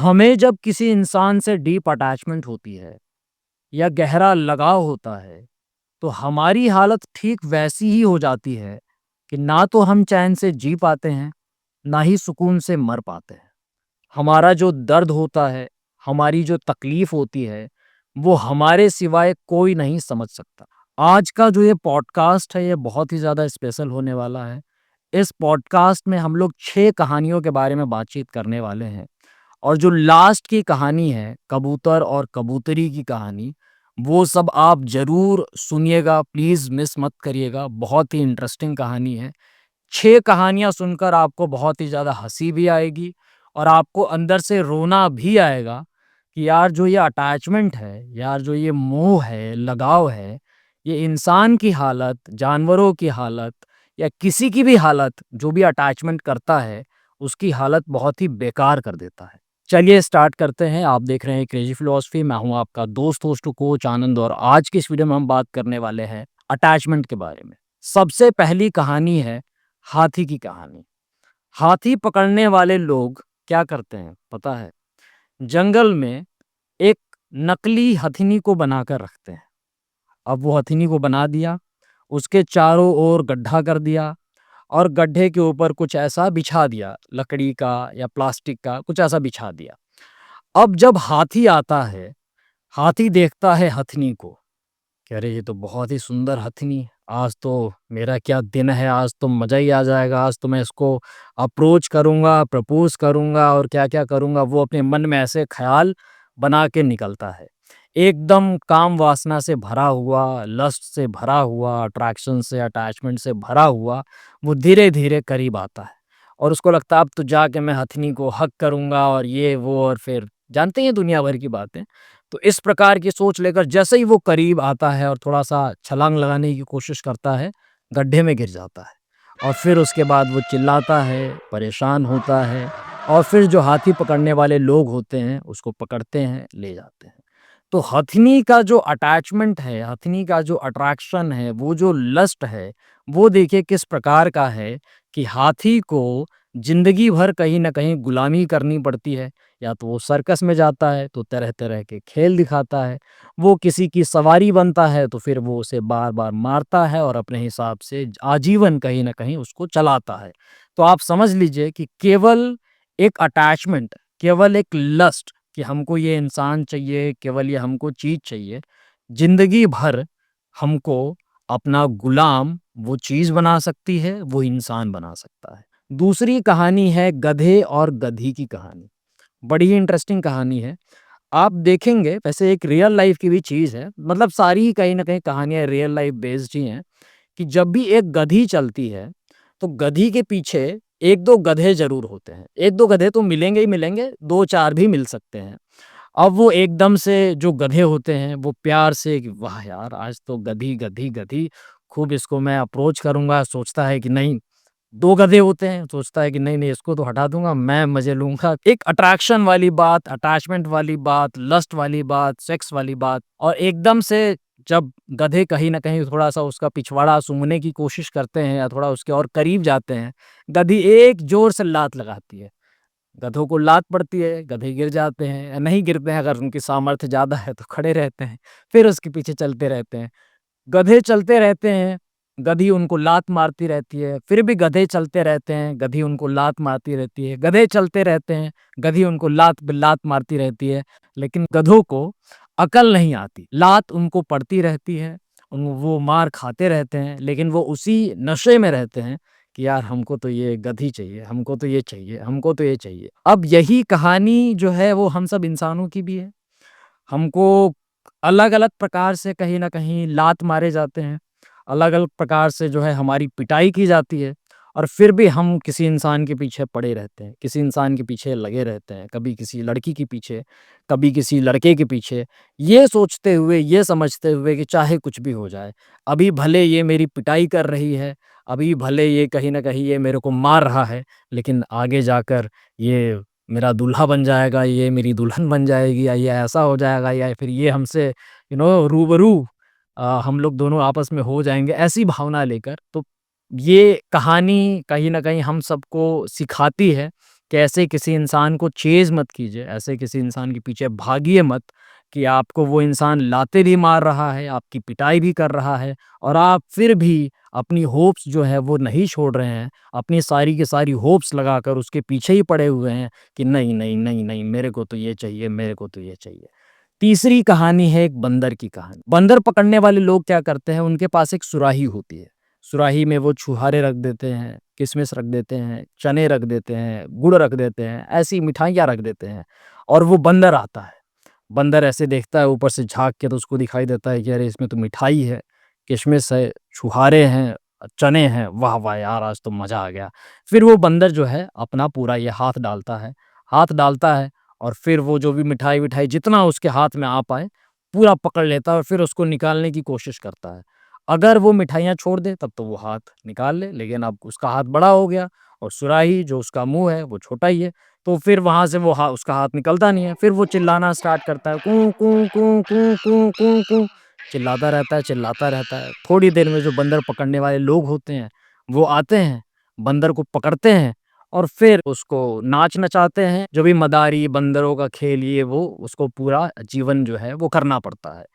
हमें जब किसी इंसान से डीप अटैचमेंट होती है या गहरा लगाव होता है, तो हमारी हालत ठीक वैसी ही हो जाती है कि ना तो हम चैन से जी पाते हैं, ना ही सुकून से मर पाते हैं। हमारा जो दर्द होता है, हमारी जो तकलीफ होती है, वो हमारे सिवाय कोई नहीं समझ सकता। आज का जो ये पॉडकास्ट है, ये बहुत ही ज़्यादा स्पेशल होने वाला है। इस पॉडकास्ट में हम लोग 6 कहानियों के बारे में बातचीत करने वाले हैं। और जो लास्ट की कहानी है, कबूतर और कबूतरी की कहानी, वो सब आप ज़रूर सुनिएगा, प्लीज़ मिस मत करिएगा, बहुत ही इंटरेस्टिंग कहानी है। 6 कहानियाँ सुनकर आपको बहुत ही ज़्यादा हँसी भी आएगी और आपको अंदर से रोना भी आएगा कि यार जो ये अटैचमेंट है, यार जो ये मोह है, लगाव है, ये इंसान की हालत, जानवरों की हालत या किसी की भी हालत जो भी अटैचमेंट करता है, उसकी हालत बहुत ही बेकार कर देता है। चलिए स्टार्ट करते हैं। आप देख रहे हैं क्रेज़ी फिलॉसफी। मैं हूँ आपका दोस्त, होस्ट, कोच आनंद और आज की इस वीडियो में हम बात करने वाले हैं अटैचमेंट के बारे में। सबसे पहली कहानी है हाथी की कहानी। हाथी पकड़ने वाले लोग क्या करते हैं पता है? जंगल में एक नकली हथिनी को बनाकर रखते हैं। अब वो हथिनी को बना दिया, उसके चारों ओर गड्ढा कर दिया और गड्ढे के ऊपर कुछ ऐसा बिछा दिया, लकड़ी का या प्लास्टिक का कुछ ऐसा बिछा दिया। अब जब हाथी आता है, हाथी देखता है हथिनी को कि अरे ये तो बहुत ही सुंदर हथिनी है। आज तो मेरा क्या दिन है, आज तो मज़ा ही आ जाएगा, आज तो मैं इसको अप्रोच करूँगा, प्रपोज़ करूँगा और क्या-क्या करूँगा, वो अपने मन में ऐसे ख़्याल बना के निकलता है। एकदम काम वासना से भरा हुआ, लस्ट से भरा हुआ, अट्रैक्शन से, अटैचमेंट से भरा हुआ, वो धीरे-धीरे करीब आता है और उसको लगता है अब तो जाके मैं हथिनी को हग करूँगा और ये वो और फिर जानते ही हैं दुनिया भर की बातें। तो इस प्रकार की सोच लेकर जैसे ही वो करीब आता है और थोड़ा-सा छलांग लगाने की कोशिश करता है, गड्ढे में गिर जाता है। और फिर उसके बाद वो चिल्लाता है, परेशान होता है और फिर जो हाथी पकड़ने वाले लोग होते हैं, उसको पकड़ते हैं, ले जाते हैं। तो हथिनी का जो अटैचमेंट है, हथिनी का जो अट्रैक्शन है, वो जो लस्ट है, वो देखिए किस प्रकार का है कि हाथी को ज़िंदगी भर कहीं न कहीं गुलामी करनी पड़ती है। या तो वो सर्कस में जाता है तो तरह-तरह के खेल दिखाता है, वो किसी की सवारी बनता है तो फिर वो उसे बार-बार मारता है और अपने हिसाब से आजीवन कहीं न कहीं उसको चलाता है। तो आप समझ लीजिए कि केवल एक अटैचमेंट, केवल एक लस्ट कि हमको ये इंसान चाहिए, केवल ये हमको चीज़ चाहिए, ज़िंदगी भर हमको अपना गुलाम वो चीज़ बना सकती है, वो इंसान बना सकता है। दूसरी कहानी है गधे और गधी की कहानी। बड़ी ही इंटरेस्टिंग कहानी है। आप देखेंगे वैसे एक रियल लाइफ़ की भी चीज़ है, मतलब सारी ही कहीं न कहीं कहानियाँ रियल लाइफ़ बेस्ड ही हैं, कि जब भी एक गधी चलती है, तो गधी के पीछे 1-2 गधे ज़रूर होते हैं। 1-2 गधे तो मिलेंगे ही मिलेंगे, 2-4 भी मिल सकते हैं। अब वो एकदम से जो गधे होते हैं, वो प्यार से कि वाह यार! आज तो गधी, गधी, गधी, खूब इसको मैं अप्रोच करूँगा, सोचता है कि नहीं 2 गधे होते हैं, सोचता है कि नहीं-नहीं इसको तो हटा दूँगा, मैं मज़े लूँगा। एक अट्रैक्शन वाली बात, अटैचमेंट वाली बात, लस्ट वाली बात, सेक्स वाली बात और एकदम से जब गधे कहीं न कहीं थोड़ा-सा उसका पिछवाड़ा सूंघने की कोशिश करते हैं या थोड़ा उसके और करीब जाते हैं, गधी एक ज़ोर से लात लगाती है। गधों को लात पड़ती है, गधे गिर जाते हैं या नहीं गिरते हैं अगर उनकी सामर्थ्य ज़्यादा है तो खड़े रहते हैं, फिर उसके पीछे चलते रहते हैं। गधे चलते रहते हैं, गधी उनको लात मारती रहती है, फिर भी गधे चलते रहते हैं, गधी उनको लात मारती रहती है, गधे चलते रहते हैं, गधी उनको लात पे लात मारती रहती है, लेकिन गधों को अकल नहीं आती, लात उनको पड़ती रहती है, वो मार खाते रहते हैं, लेकिन वो उसी नशे में रहते हैं कि यार हमको तो ये गधी चाहिए, हमको तो ये चाहिए, हमको तो ये चाहिए। अब यही कहानी जो है वो हम सब इंसानों की भी है। हमको अलग-अलग प्रकार से कहीं न कहीं लात मारे जाते हैं। अलग-अलग प्रकार से जो है हमारी पिटाई की जाती है और फिर भी हम किसी इंसान के पीछे पड़े रहते हैं, किसी इंसान के पीछे लगे रहते हैं। कभी किसी लड़की के पीछे, कभी किसी लड़के के पीछे, ये सोचते हुए, ये समझते हुए कि चाहे कुछ भी हो जाए, अभी भले ये मेरी पिटाई कर रही है, अभी भले ये कहीं न कहीं ये मेरे को मार रहा है, लेकिन आगे जाकर ये मेरा दूल्हा बन जाएगा, ये मेरी दुल्हन बन जाएगी या ये ऐसा हो जाएगा या फिर ये हमसे रूबरू हम लोग दोनों आपस में हो जाएँगे, ऐसी भावना लेकर। तो ये कहानी कहीं न कहीं हम सबको सिखाती है कि ऐसे किसी इंसान को चेज़ मत कीजिए, ऐसे किसी इंसान के पीछे भागिए मत कि आपको वो इंसान लाते भी मार रहा है, आपकी पिटाई भी कर रहा है और आप फिर भी अपनी होप्स जो है वो नहीं छोड़ रहे हैं। अपनी सारी की सारी होप्स लगाकर उसके पीछे ही पड़े हुए हैं कि नहीं, नहीं, नहीं, नहीं मेरे को तो ये चाहिए, मेरे को तो ये चाहिए। तीसरी कहानी है एक बंदर की कहानी। बंदर पकड़ने वाले लोग क्या करते हैं, उनके पास एक सुराही होती है। सुराही में वो छुहारे रख देते हैं, किशमिश रख देते हैं, चने रख देते हैं, गुड़ रख देते हैं, ऐसी मिठाइयाँ रख देते हैं और वो बंदर आता है। बंदर ऐसे देखता है ऊपर से झाँक के तो उसको दिखाई देता है कि अरे इसमें तो मिठाई है, किशमिश है, छुहारे हैं, चने हैं, वाह, वाह यार आज तो मज़ा आ गया। फिर वो बंदर जो है अपना पूरा ये हाथ डालता है और फिर वो जो भी मिठाई-विठाई जितना उसके हाथ में आ पाए, पूरा पकड़ लेता है और फिर उसको निकालने की कोशिश करता है। अगर वो मिठाइयाँ छोड़ दे तब तो वो हाथ निकाल ले, लेकिन अब उसका हाथ बड़ा हो गया और सुराही जो उसका मुँह है वो छोटा ही है, तो फिर वहाँ से वो उसका हाथ निकलता नहीं है। फिर वो चिल्लाना स्टार्ट करता है, कूँ, कूँ, कूँ, कूँ, कूँ, कूँ, कूँ, चिल्लाता रहता है। थोड़ी देर में जो बंदर पकड़ने वाले लोग होते हैं, वो आते हैं, बंदर को पकड़ते हैं और फिर उसको नाच नचाते हैं। जो भी मदारी बंदरों का खेल ये वो उसको पूरा जीवन जो है वो करना पड़ता है।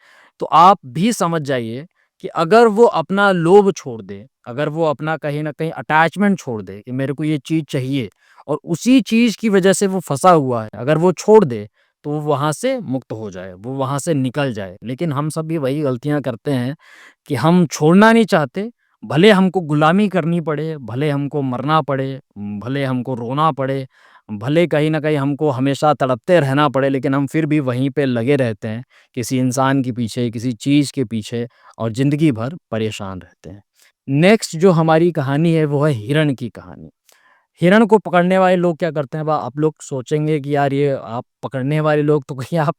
तो आप भी समझ जाइए कि अगर वो अपना लोभ छोड़ दे, अगर वो अपना कहीं न कहीं अटैचमेंट छोड़ दे कि मेरे को ये चीज़ चाहिए और उसी चीज़ की वजह से वो फँसा हुआ है, अगर वो छोड़ दे, तो वो वहाँ से मुक्त हो जाए, वो वहाँ से निकल जाए। लेकिन हम सब भी वही गलतियाँ करते हैं कि हम छोड़ना नहीं चाहते, भले हमको गुलामी करनी पड़े, भले हमको मरना पड़े, भले हमको रोना पड़े, भले कहीं न कहीं हमको हमेशा तड़पते रहना पड़े, लेकिन हम फिर भी वहीं पे लगे रहते हैं, किसी इंसान के पीछे, किसी चीज़ के पीछे और ज़िंदगी भर परेशान रहते हैं। नेक्स्ट जो हमारी कहानी है, वो है हिरण की कहानी। हिरण को पकड़ने वाले लोग क्या करते हैं, आप लोग सोचेंगे कि यार ये आप पकड़ने वाले लोग तो कहीं आप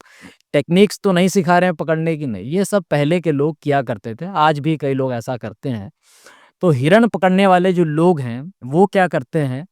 टेक्निक्स तो नहीं सिखा रहे हैं पकड़ने की, नहीं, ये सब पहले के लोग किया करते थे, आज भी कई लोग ऐसा करते हैं। तो हिरण पकड़ने वाले जो लोग हैं, वो क्या करते हैं,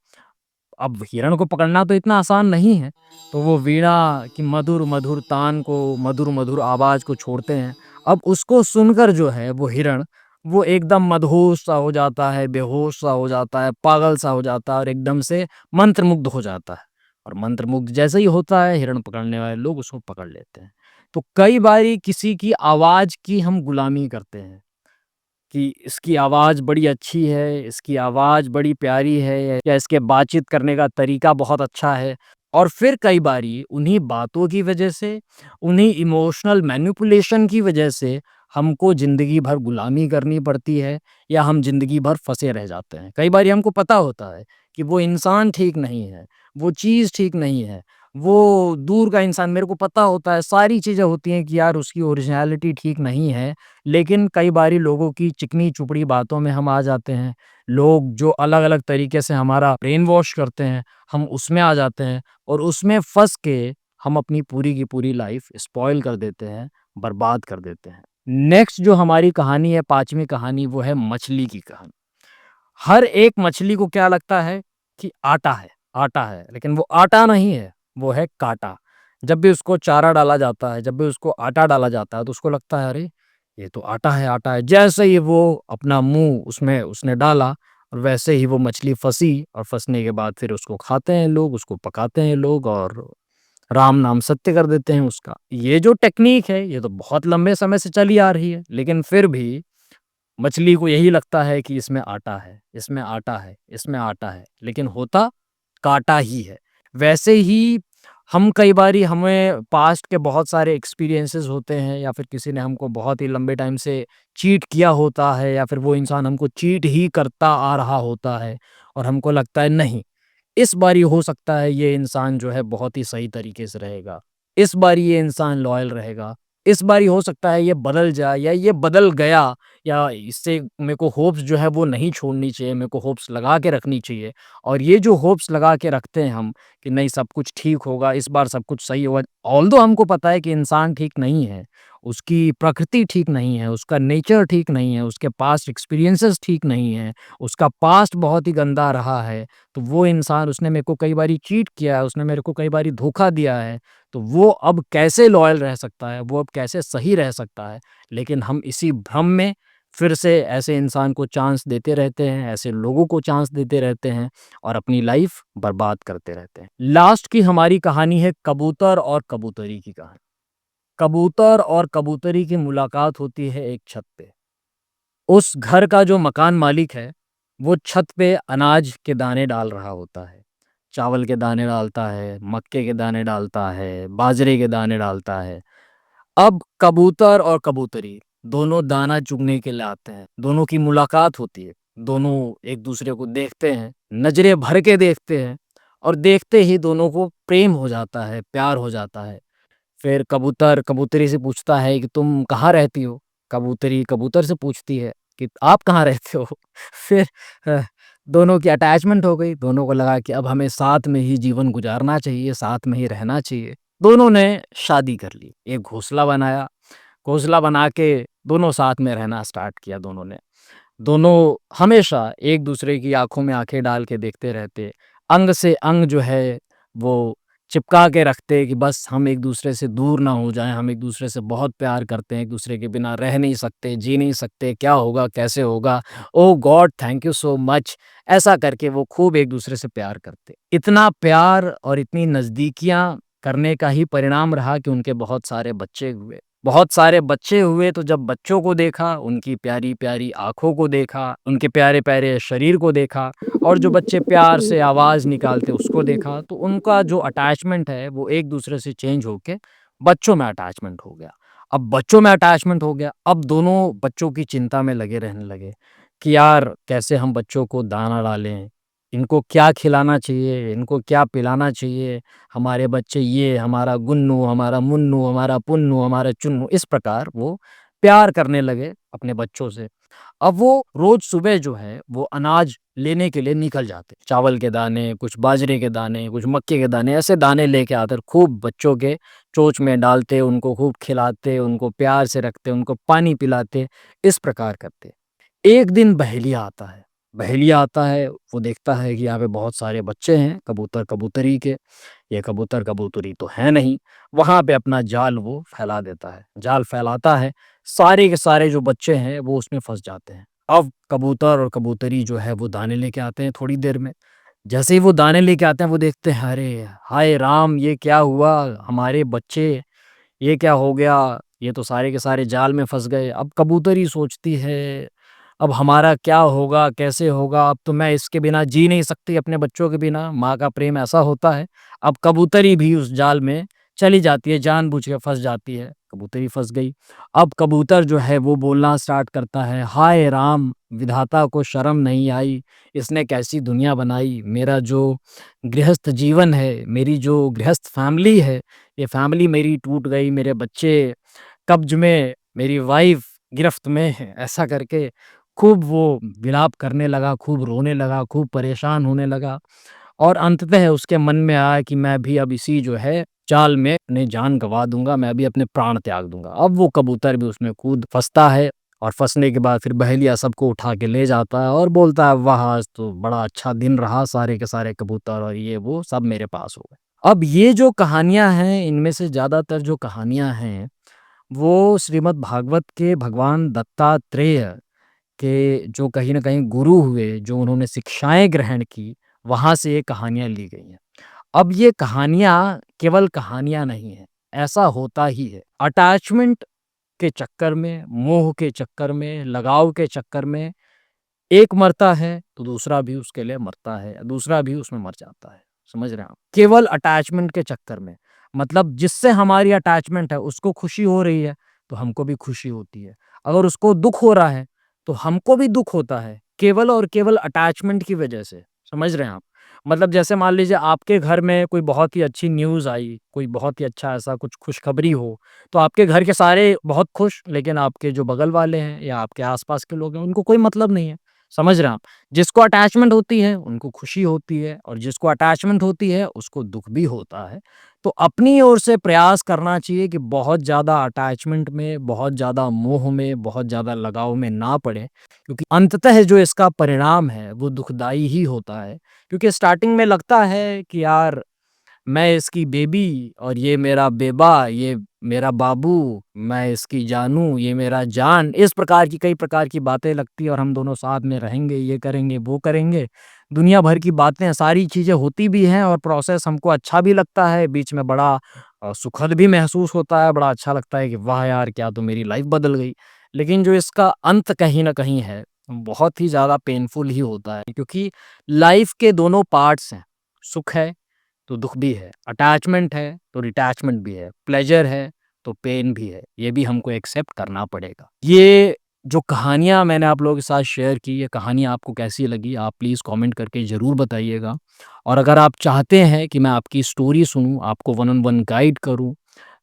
अब हिरण को पकड़ना तो इतना आसान नहीं है, तो वो वीणा की मधुर-मधुर तान को, मधुर-मधुर आवाज़ को छोड़ते हैं। अब उसको सुनकर जो है वो हिरण, वो एकदम मदहोश सा हो जाता है, बेहोश सा हो जाता है, पागल सा हो जाता है और एकदम से मंत्रमुग्ध हो जाता है। और मंत्रमुग्ध जैसे ही होता है, हिरण पकड़ने वाले लोग उसको पकड़ लेते हैं। तो कई बारी किसी की आवाज़ की हम गुलामी करते हैं। कि इसकी आवाज़ बड़ी अच्छी है, इसकी आवाज़ बड़ी प्यारी है या इसके बातचीत करने का तरीका बहुत अच्छा है। और फिर कई बारी उन्हीं बातों की वजह से, उन्हीं इमोशनल मैनिपुलेशन की वजह से हमको ज़िंदगी भर गुलामी करनी पड़ती है या हम ज़िंदगी भर फँसे रह जाते हैं। कई बारी हमको पता होता है कि वो इंसान ठीक नहीं है, वो चीज़ ठीक नहीं है, वो दूर का इंसान मेरे को पता होता है, सारी चीज़ें होती हैं कि यार उसकी ओरिजिनैलिटी ठीक नहीं है, लेकिन कई बारी लोगों की चिकनी-चुपड़ी बातों में हम आ जाते हैं। लोग जो अलग-अलग तरीके से हमारा ब्रेन वॉश करते हैं, हम उसमें आ जाते हैं और उसमें फँस के हम अपनी पूरी की पूरी लाइफ़ स्पॉइल कर देते हैं, बर्बाद कर देते हैं। नेक्स्ट जो हमारी कहानी है, 5वीं कहानी, वो है मछली की कहानी। हर एक मछली को क्या लगता है कि आटा है, लेकिन वो आटा नहीं है, वो है काँटा। जब भी उसको चारा डाला जाता है, जब भी उसको आटा डाला जाता है, तो उसको लगता है अरे! ये तो आटा है। जैसे ही वो अपना मुँह उसमें उसने डाला और वैसे ही वो मछली फँसी और फँसने के बाद फिर उसको खाते हैं लोग, उसको पकाते हैं लोग और राम नाम सत्य कर देते हैं उसका। ये जो टेक्नीक है, ये तो बहुत लंबे समय से चली आ रही है, लेकिन फिर भी मछली को यही लगता है कि इसमें आटा है, इसमें आटा है, इसमें आटा है, लेकिन होता काँटा ही है। वैसे ही हम कई बारी हमें पास्ट के बहुत सारे एक्सपीरियंसेस होते हैं या फिर किसी ने हमको बहुत ही लंबे टाइम से चीट किया होता है या फिर वो इंसान हमको चीट ही करता आ रहा होता है और हमको लगता है नहीं, इस बारी हो सकता है ये इंसान जो है बहुत ही सही तरीके से रहेगा। इस बारी ये इंसान लॉयल रहेगा। इस बारी हो सकता है ये बदल जाए या ये बदल गया या इससे मेरे को होप्स जो है वो नहीं छोड़नी चाहिए, मेरे को होप्स लगा के रखनी चाहिए। और ये जो होप्स लगा के रखते हैं हम कि नहीं सब कुछ ठीक होगा, इस बार सब कुछ सही होगा। ऑल्दो हमको पता है कि इंसान ठीक नहीं है, उसकी प्रकृति ठीक नहीं है, उसका नेचर ठीक नहीं है, उसके पास्ट एक्सपीरियंसेस ठीक नहीं है, उसका पास्ट बहुत ही गंदा रहा है। तो वो इंसान उसने मेरे को कई बारी चीट किया है, उसने मेरे को कई बारी धोखा दिया है, तो वो अब कैसे लॉयल रह सकता है, वो अब कैसे सही रह सकता है। लेकिन हम इसी भ्रम में फिर से ऐसे इंसान को चांस देते रहते हैं, ऐसे लोगों को चांस देते रहते हैं और अपनी लाइफ बर्बाद करते रहते हैं। लास्ट की हमारी कहानी है कबूतर और कबूतरी की कहानी। कबूतर और कबूतरी की मुलाकात होती है एक छत पे। उस घर का जो मकान मालिक है, वो छत पे अनाज के दाने डाल रहा होता है। चावल के दाने डालता है, मक्के के दाने डालता है, बाजरे के दाने डालता है। अब कबूतर और कबूतरी दोनों दाना चुगने के लिए आते हैं। दोनों की मुलाकात होती है। दोनों एक दूसरे को देखते हैं, नजरें भर के देखते हैं और देखते ही दोनों को प्रेम हो जाता है, प्यार हो जाता है। फिर कबूतर कबूतरी से पूछता है कि तुम कहाँ रहती हो? कबूतरी कबूतर से पूछती है कि आप कहाँ रहते हो? फिर अ, दोनों की अटैचमेंट हो गई। दोनों को लगा कि अब हमें साथ में ही जीवन गुजारना चाहिए, साथ में ही रहना चाहिए। दोनों ने शादी कर ली। एक घोंसला बनाया। घोंसला बना के दोनों साथ में रहना स्टार्ट किया दोनों ने। दोनों हमेशा एक-दूसरे की आँखों में आँखें डाल के देखते रहते। अंग से अंग जो है वो चिपका के रखते कि बस हम एक-दूसरे से दूर ना हो जाएँ, हम एक-दूसरे से बहुत प्यार करते हैं, एक-दूसरे के बिना रह नहीं सकते, जी नहीं सकते, क्या होगा, कैसे होगा? Oh God thank you so much. ऐसा करके वो खूब एक-दूसरे से प्यार करते। इतना प्यार और इतनी नज़दीकियाँ करने का ही परिणाम रहा कि उनके बहुत सारे बच्चे हुए। बहुत सारे बच्चे हुए तो जब बच्चों को देखा, उनकी प्यारी-प्यारी आँखों को देखा, उनके प्यारे-प्यारे शरीर को देखा और जो बच्चे प्यार से आवाज़ निकालते उसको देखा, तो उनका जो अटैचमेंट है वो एक-दूसरे से चेंज होके बच्चों में अटैचमेंट हो गया। अब बच्चों में अटैचमेंट हो गया, अब दोनों बच्चों की चिंता में लगे रहने लगे कि यार कैसे हम बच्चों को दाना डालें, इनको क्या खिलाना चाहिए, इनको क्या पिलाना चाहिए, हमारे बच्चे ये, हमारा गुन्नू, हमारा मुन्नू, हमारा पुन्नू, हमारा चुन्नू, इस प्रकार वो प्यार करने लगे अपने बच्चों से। अब वो रोज़ सुबह जो है, वो अनाज लेने के लिए निकल जाते। चावल के दाने, कुछ बाजरे के दाने, कुछ मक्के के दाने, ऐसे दाने लेके आकर खूब बच्चों के चोंच में डालते, उनको खूब खिलाते, उनको प्यार से रखते, उनको पानी पिलाते, इस प्रकार करते। एक दिन बहेलिया आता है। बहेलिया आता है, वो देखता है कि यहाँ पे बहुत सारे बच्चे हैं कबूतर-कबूतरी के। ये कबूतर-कबूतरी तो हैं नहीं। वहाँ पे अपना जाल वो फैला देता है। जाल फैलाता है, सारे के सारे जो बच्चे हैं वो उसमें फँस जाते हैं। अब कबूतर और कबूतरी जो है वो दाने लेके आते हैं थोड़ी देर में। जैसे ही वो दाने लेके आते हैं वो देखते हैं अरे! हाय राम! ये क्या हुआ? हमारे बच्चे, ये क्या हो गया? ये तो सारे के सारे जाल में फँस गए। अब कबूतरी सोचती है अब हमारा क्या होगा, कैसे होगा? अब तो मैं इसके बिना जी नहीं सकती अपने बच्चों के बिना, माँ का प्रेम ऐसा होता है। अब कबूतरी भी उस जाल में चली जाती है, जानबूझ के फँस जाती है, कबूतरी फँस गई। अब कबूतर जो है वो बोलना स्टार्ट करता है, हाय राम! विधाता को शर्म नहीं आई, इसने कैसी दुनिया बनाई। मेरा जो गृहस्थ जीवन है, मेरी जो गृहस्थ फैमिली है, ये फैमिली मेरी टूट गई, मेरे बच्चे कब्ज़ में, मेरी वाइफ़ गिरफ्त में है। ऐसा करके खूब वो विलाप करने लगा, खूब रोने लगा, खूब परेशान होने लगा और अंततः उसके मन में आया कि मैं भी अब इसी जो है जाल में अपनी जान गँवा दूँगा, मैं भी अपने प्राण त्याग दूँगा। अब वो कबूतर भी उसमें कूद फँसता है और फँसने के बाद फिर बहेलिया सबको उठा के ले जाता है और बोलता है, वाह! आज तो बड़ा अच्छा दिन रहा, सारे के सारे कबूतर और ये वो सब मेरे पास हो गए। अब ये जो कहानियाँ हैं, इनमें से ज़्यादातर जो कहानियाँ हैं, वो श्रीमद् भागवत के भगवान दत्तात्रेय के जो कहीं न कहीं गुरु हुए, जो उन्होंने शिक्षाएँ ग्रहण की, वहाँ से ये कहानियाँ ली गई हैं। अब ये कहानियाँ केवल कहानियाँ नहीं हैं, ऐसा होता ही है। अटैचमेंट के चक्कर में, मोह के चक्कर में, लगाव के चक्कर में एक मरता है, तो दूसरा भी उसके लिए मरता है, दूसरा भी उसमें मर जाता है। समझ रहे हैं आप? केवल अटैचमेंट के चक्कर में। मतलब जिससे हमारी अटैचमेंट है, उसको खुशी हो रही है, तो हमको भी खुशी होती है। अगर उसको दुःख हो रहा है, तो हमको भी दुःख होता है, केवल और केवल अटैचमेंट की वजह से। समझ रहे हैं आप? मतलब जैसे मान लीजिए आपके घर में कोई बहुत ही अच्छी न्यूज़ आई, कोई बहुत ही अच्छा ऐसा कुछ खुशखबरी हो, तो आपके घर के सारे बहुत खुश, लेकिन आपके जो बगल वाले हैं या आपके आस-पास के लोग हैं, उनको कोई मतलब नहीं है। समझ रहे हैं आप? जिसको अटैचमेंट होती है, उनको खुशी होती है और जिसको अटैचमेंट होती है, उसको दुःख भी होता है। तो अपनी ओर से प्रयास करना चाहिए कि बहुत ज़्यादा अटैचमेंट में, बहुत ज़्यादा मोह में, बहुत ज़्यादा लगाव में ना पड़ें, क्योंकि अंततः जो इसका परिणाम है, वो दुखदाई ही होता है। क्योंकि स्टार्टिंग में लगता है कि यार मैं इसकी बेबी और ये मेरा बेबा, ये मेरा बाबू, मैं इसकी जानू, ये मेरा जान। इस प्रकार की कई प्रकार की बातें लगती है और हम दोनों साथ में रहेंगे, ये करेंगे, वो करेंगे। दुनिया भर की बातें, सारी चीज़ें होती भी हैं और प्रोसेस हमको अच्छा भी लगता है, बीच में बड़ा सुखद भी महसूस होता है, बड़ा अच्छा लगता है कि वाह यार! क्या तो मेरी लाइफ़ बदल गई। लेकिन जो इसका अंत कहीं न कहीं है, बहुत ही ज़्यादा पेनफुल ही होता है, क्योंकि लाइफ़ के दोनों पार्ट्स हैं, सुख है तो दुःख भी है, अटैचमेंट है तो डिटैचमेंट भी है, प्लेज़र है तो पेन भी है, ये भी हमको एक्सेप्ट करना पड़ेगा। ये जो कहानियाँ मैंने आप लोगों के साथ शेयर की, ये कहानियाँ आपको कैसी लगी, आप प्लीज़ कमेंट करके ज़रूर बताइएगा। और अगर आप चाहते हैं कि मैं आपकी स्टोरी सुनूँ, आपको वन ऑन वन गाइड करूँ,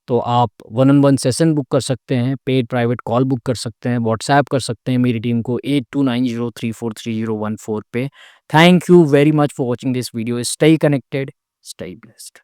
तो आप one on one session book कर सकते हैं, पेड प्राइवेट कॉल बुक कर सकते हैं, व्हाट्सऐप कर सकते हैं मेरी टीम को 8290343014 पे। Thank you very much for watching this video. Stay connected, stay blessed.